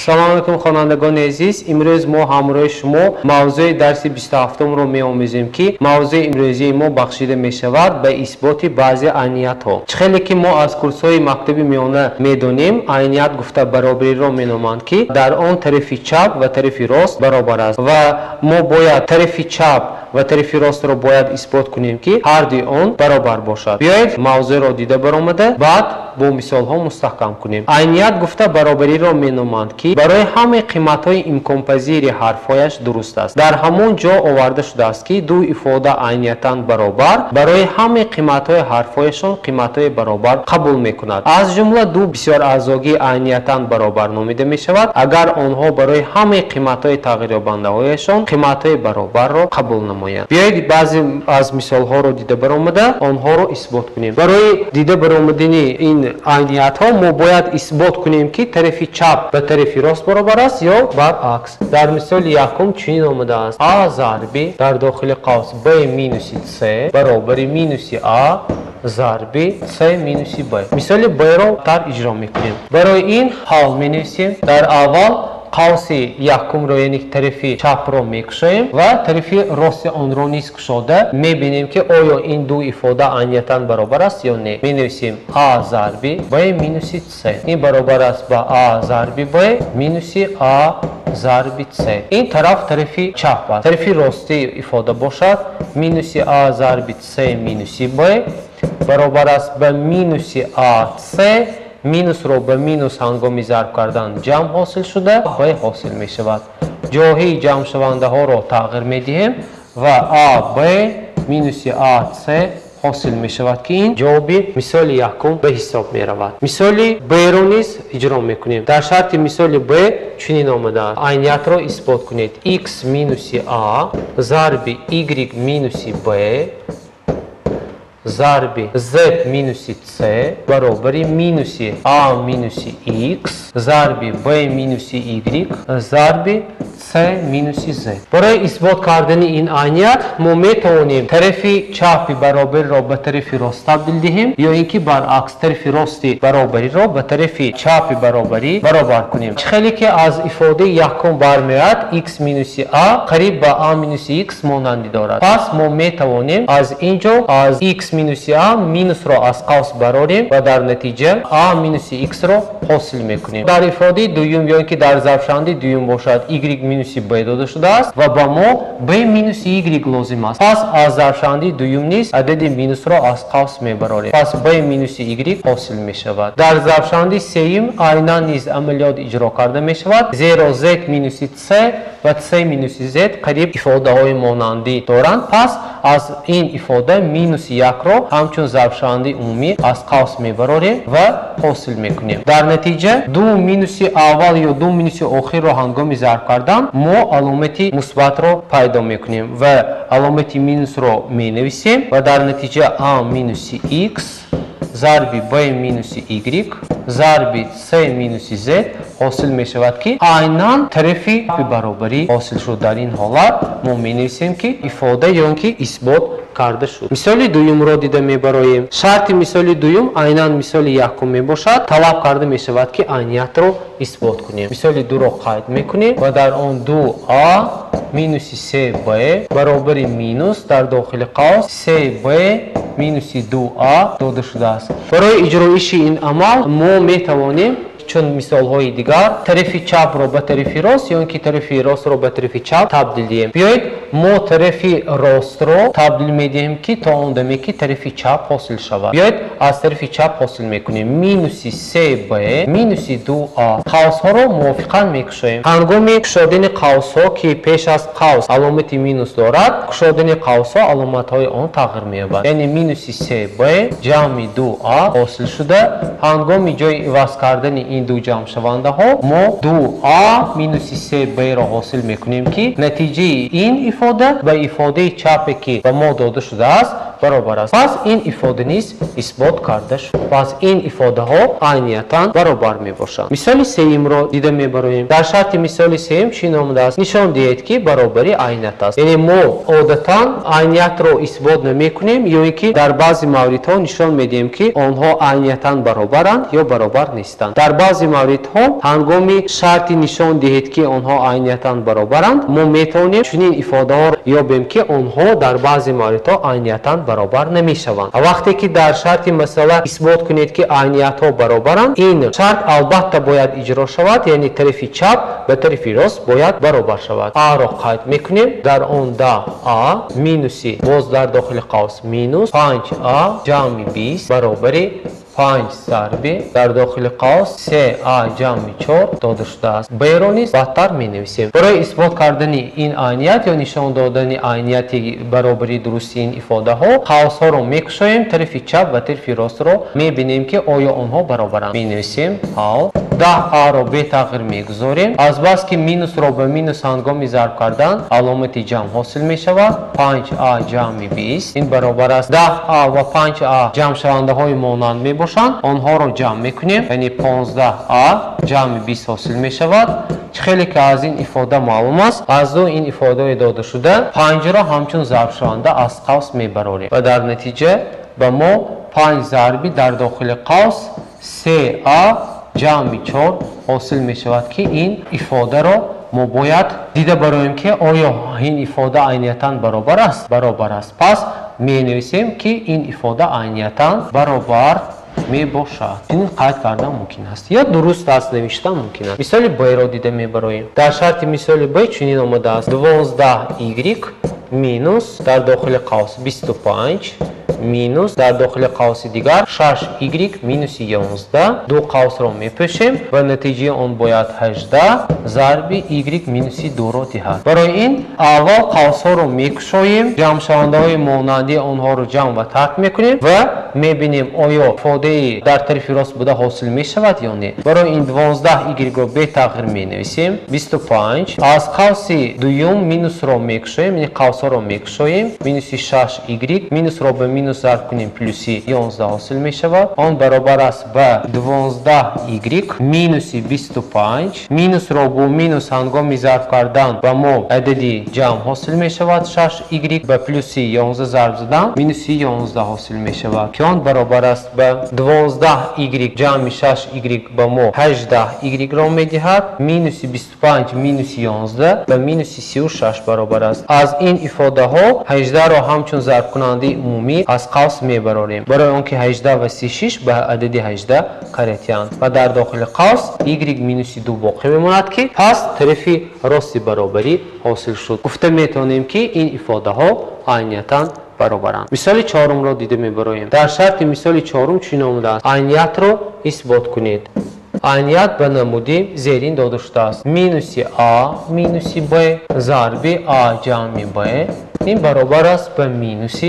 سلام علیکم خوانندگان عزیز. امروز ما همراه شما موضوع درس 27 رو می‌آموزیم که موضوع امروزی ما بخشیده می‌شود به اثبات بعضی عینیت‌ها. خیلی که ما از کورس‌های مکتب میانه می‌دونیم عینیت گفته برابری را می‌نامند که در آن طرف چپ و طرف راست برابر است و ما باید طرف چپ و طرف راست را باید اثبات کنیم که هر دوی آن برابر باشد. بیایید موضوع را دیده برآمده بعد با مثال‌ها مستحکم کنیم. عینیت گفته برابری را می‌نامند که برای همه قیمت‌های امکان‌پذیر حرف‌هایش درست است. در همان جا آورده شده است که دو ifade عینیتاً برابر برای همه قیمت‌های حرف‌هایشان قیمت‌های برابر قبول می‌کند. از جمله دو بسیار اعضاگی عینیتاً برابر نامیده می‌شود اگر آنها برای همه قیمت‌های تغییر‌یابنده‌هایشان قیمت‌های برابر را قبول نمایند. بیایید بعضی از مثال‌ها را دیده برآمده آنها را اثبات کنیم. برای دیده برآمدن این عینیت‌ها ما باید اثبات کنیم که طرف چپ به طرف راست برابر است یا برعکس. در مثال یکم چنین آمده است a ضرب در داخل قوس b مینوس c برابر مینوس a ضرب c مینوس b. مثال b را تر اجرا میکنیم. برای این حال مینویسیم در اول قوس یکم را یعنی طرف چپ را میکشیم و طرف راست آن را نیز کشاده میبینیم که آیا این دو ifade عینیتاً برابر است یا نه. مینویسیم a ضرب b مینوس c. این برابر است با a ضرب b مینوس a ضرب c. این طرف چپ است. طرف راستی ifade باشد مینوس a ضرب c مینوس b برابر است به مینوس a c. مینوس رو به مینوس هنگامی ضرب کردن جمع حاصل شده و حاصل می شود. جاهی جمع شونده ها را تغییر می دهیم و a b مینوس a c حاصل می شود که این جواب مثال یکم به حساب می رود. مثال b را نیز اجرا می کنیم. در شرط مثال b چنین آمده است. عینیت را اثبات کنید. x مینوس a ضرب y مینوس b ضرب z مینوس c برابر مینوس a مینوس x ضرب b مینوس y ضرب c مینوس z. برای اثبات کردن این عینیت ما میتوانیم طرف چپ برابر را به طرف راست تبدیل دهیم یا اینکه برعکس طرف راست برابری را به طرف چپ برابری برابر کنیم. خیلی که از ifade یکم برمیاد x مینوس a قریب به a مینوس x مانندی دارد. پس ما میتوانیم از اینجا از x مینوس a مینوس را از قوس براریم و در نتیجه a مینوس x را حاصل میکنیم. در ifade دوم یا اینکه در ضربشوندی دوم باشد y مینوس b داده شده است و با ما b مینوس y لازم است. پس از ضربشوندی دوم نیز عدد مینوس را از قوس میبراریم. پس b مینوس y حاصل میشود. در ضربشوندی سوم عیناً نیز عملیات اجرا کرده میشود زیرا z مینوس c و c مینوس z قریب ifade های مانندی دارند. پس از این ifade مینوس یک را همچون ضربشوندی عمومی از قوس میبراریم و حاصل میکنیم. در نتیجه دو مینوس اول یا دو مینوس آخر را هنگام ضرب کردن ما علامت مثبت را پیدا میکنیم و علامت مینوس را مینویسیم و در نتیجه a مینوس x ضرب b مینوس y ضرب c مینوس z حاصل می شود که عیناً طرف برابری حاصل شد. در این حالت ما می نویسیم که ifade یا که اثبات کرده شد. مثال دوم را دیده می براییم. شرط مثال دوم عیناً مثال یکم می باشد. طلب کرده می شود که عینیت را اثبات کنیم. مثال دو را قید می کنیم و در آن دو a مینوس c b برابر مینوس در داخل قوس c b مینوس 2a داده شده است. برای اجرایش این عمل ما می توانیم چون مثال های دیگر طرف چپ را به طرف راست یا اینکه طرف راست را به طرف چپ تبدیل دهیم. بیایید ما طرف راست را تبدیل میدهیم که تا آن دمی که طرف چپ حاصل شود. بیایید از طرف چپ حاصل میکنیم مینوس c b مینوس 2a. قوس ها را موافقاً میکشیم. هنگام کشادن قوس ها که پیش از قوس علامت مینوس دارد کشادن قوس ها علامت های آن تغییر مییابد. یعنی مینوس c b جمع 2a حاصل شده. هنگام جای عوض کردن این دو جمع شونده ها ما 2a مینوس c b را حاصل میکنیم که نتیجه این ifade به ifade چپی که به ما داده شده است برابر است. پس این ifade نیز اثبات کرده شد. پس این ifade ها عینیتاً برابر می باشند. مثال سوم را دیده میبریم. در شرط مثال سوم چی آمده است؟ نشان دهید که برابری عینیت است. یعنی ما عادتاً عینیت را اثبات نمیکنیم یا اینکه در بعضی موردها نشان میدیم که آنها عینیتاً برابرند یا برابر نیستند. در بعضی موردها هنگامی شرطی نشان دهید که آنها عینیتاً برابرند، ما میتونیم چنین ifade ها را یابیم که آنها در بعضی موردها عینیتاً برابر نمیشوند. وقتی که در شرط مسئله اثبات کنید که عینیت ها برابرند، این شرط البته باید اجرا شود، یعنی طرف چپ به طرف راست باید برابر شود. ا را قید میکنیم. در آن ده ا مینوسی باز در داخل قوس مینوس 5a جمع 20 برابر 5 ضرب در داخل قوس 3a جمع 4 داده شده است. ب را نیز بدتر می نویسیم. برای اثبات کردن این عینیت یا نشان دادن عینیت برابری درستی این ifade ها، قوس ها را میکشیم، طرف چپ و طرف راست را میبینیم که آیا آنها برابرند. می نویسیم حال 10a را به تغییر میگذاریم. از بس که مینوس را به مینوس هنگام ضرب کردن علامت جمع حاصل می شود. 5a جمع 20 این برابر است 10a و 5a جمع شونده های مانند می باشند. آنها را جمع میکنیم، یعنی 15a جمع 20 حاصل می شود. خیلی که از این ifade معلوم است. از دو این ifade داده شده 5 را همچون ضرب شونده از قوس میبریم و در نتیجه به ما 5 ضربی در داخل قوس 3a جمع 4 حاصل می شود که این ifade را ما باید دیده براییم که آیا این ifade عینیتاً برابر است. برابر است. پس می نویسیم که این ifade عینیتاً برابر می باشد. این قید کردن ممکن است یا درست است نوشتن ممکن است. مثال ب را دیده می براییم. در شرط مثال ب چنین آمده است 12y مینوس در داخل قوس 25 مینوس در داخل قوس دیگر 6y مینوس 11 دو قوس را میپشیم و نتیجه آن باید 18 ضرب y مینوس 2 را دهد. برای این اول قوس ها را میکشیم، جمع شونده های مانندی آنها را جمع و ترک میکنیم و میبینیم آیا ifade در طرف راست بوده حاصل میشود یا نه. برای این 12y را به تغییر مینویسیم 25 از قوس دوم مینوس را میکشیم، یعنی قوس ها را میکشیم مینوس 6y مینوس را به مینوس ضرب کنیم پلوس 11 حاصل می شود. آن برابر است به 12y مینوس 25 مینوس را با مینوس هنگام ضرب کردن به ما عددی جمع حاصل می شود 6y به پلوس 11 ضرب زدن مینوس 11 حاصل می شود که آن برابر است به 12y جمع 6y به ما 18y را می دهد مینوس 25 مینوس 11 به مینوس 36 برابر است. از این ifade ها 18 را همچون ضرب کننده عمومی از قوس میبریم برای آنکه 18 و 36 به عدد 18 قریتی‌اند و در داخل قوس y مینوس 2 باقی میماند که پس طرف راست برابری حاصل شد. گفته میتونیم که این ifade ها عینیتاً برابرند. مثال چهارم را دیده میبریم. در شرط مثال چهارم چی آمده است؟ عینیت را اثبات کنید. عینیت به نمودیم زیرین داده شده است مینوس a مینوس b ضرب a جمع b این برابر است به مینوس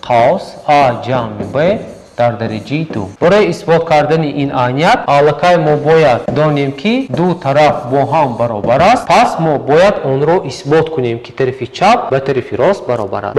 قوس a جمع b در درجه 2. برای اثبات کردن این عینیت الکی ما باید دانیم که دو طرف با هم برابر است. پس ما باید آن را اثبات کنیم که طرف چپ به طرف راست برابر است.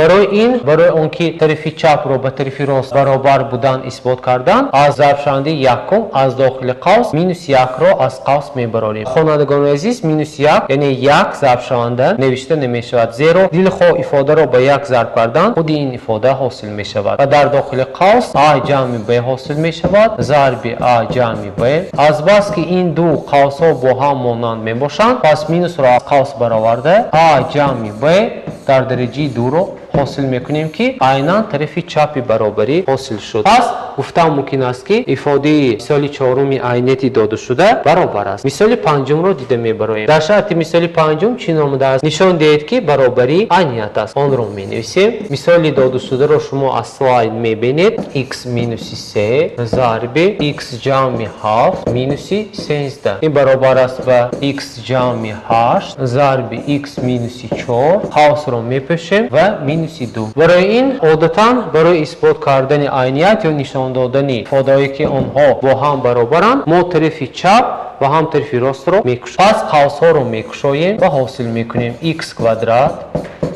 برای آنکه طرف چپ را به طرف راست برابر بودن اثبات کردن از ضرب شونده یکم از داخل قوس مینوس 1 را از قوس میبریم. خوانندگان عزیز مینوس 1 یعنی 1 ضرب شونده نوشته نمی شود، زیرا دلخواه ifade را به 1 ضرب کردن خود این ifade حاصل می شود و در داخل قوس جمع ب حاصل می شود ضرب a جمع ب. از بس که این دو قوس ها با هم مانند می باشند پس مینوس را قوس برآورده a جمع ب در درجه 2 رو حاصل میکنیم که عیناً طرف چپ برابری حاصل شد. پس گفتم ممکن است که ifade مثال چهارم عینیتی داده شده برابر است. مثال پنجم رو دیده میبریم. در شرط مثال پنجم چی آمده است؟ نشان دهید که برابری عینیت است. آن رو می نویسیم. مثال داده شده رو شما از سلاید میبینید. x مینوس 3 ضرب x جمع 7 مینوس 13 این برابر است به x جمع 8 ضرب x مینوس 4 قوس رو میپشیم و مینوس 2. برای این عادتاً برای اثبات کردن عینیت یا نشان دادن ifade که آنها با هم برابرند ما طرف چپ و هم طرف راست رو میکشیم. پس قوس ها رو میکشیم و حاصل میکنیم x کвадрат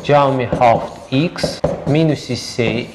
جمع 7x минуси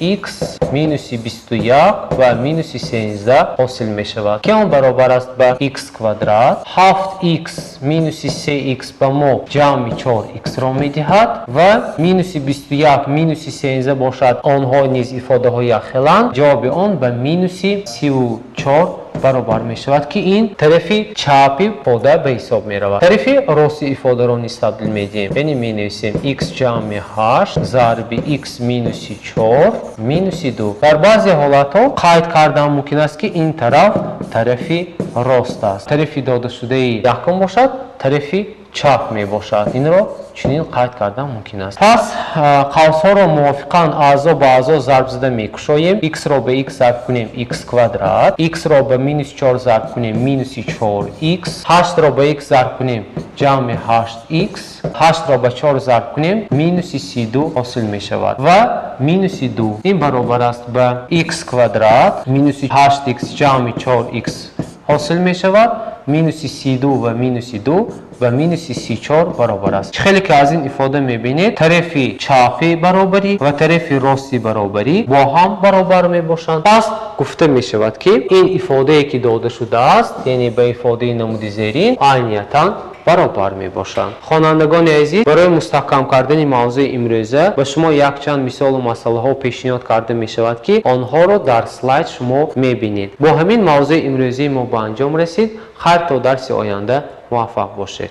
3х минуси 21 ва минуси 13 ҳосил мешавад ки он баробар аст ба х квадрат. 7х минуси 3х ба мо ҷамъи 4х-ро медиҳад ва минуси 21 минуси 13 бошад онҳо низ ифодаҳои яхеланд. ҷавоби он ба минуси 34 баробар мешавад ки ин тарафи чапи ифода ба ҳисоб меравад. тарафи рости ифодаро низ табдил медиҳем. яъне менависем х ҷамъи 8 зарби х минуси 4 минуси 2. дар баъзе ҳолатҳо қайд кардан мумкин аст ки ин тараф тарафи рост аст. тарафи додашудаи якум бошад, тарафи чап мебошад. инро чунин қайд кардан мумкин аст. пас қавсҳоро мувофиқан аъзо ба аъзо зарб зада мекушоем. х-ро ба х зарб кунем х квадрат, х-ро ба минуси 4 зарб кунем минуси 4х, 8-ро ба х зарб кунем ҷамъи 8х, 8-ро ба 4 зарб кунем минуси 32 ҳосил мешавад ва минуси 2 ин баробар аст ба х квадрат минуси 8х ҷамъи 4х ҳосил мешавад минуси 32 ва минуси 2 ва минуси 34 баробар аст. хеле ки аз ин ифода мебинед тарафи чапи баробарӣ ва тарафи рости баробарӣ бо ҳам баробар мебошанд. пас гуфта мешавад ки ин ифодае ки дода шудааст яъне ба ифодаи намуди зерин айниятан баробар мебошанд. хонандагони азиз, барои мустаҳкам кардани мавзӯи имрӯза ба шумо якчанд мисолу масъалаҳо пешниҳод карда мешавад ки онҳоро дар слайд шумо мебинед. бо ҳамин мавзӯи имрӯзаи мо ба анҷом расид. хайр то дарси оянда муваффақ бошед.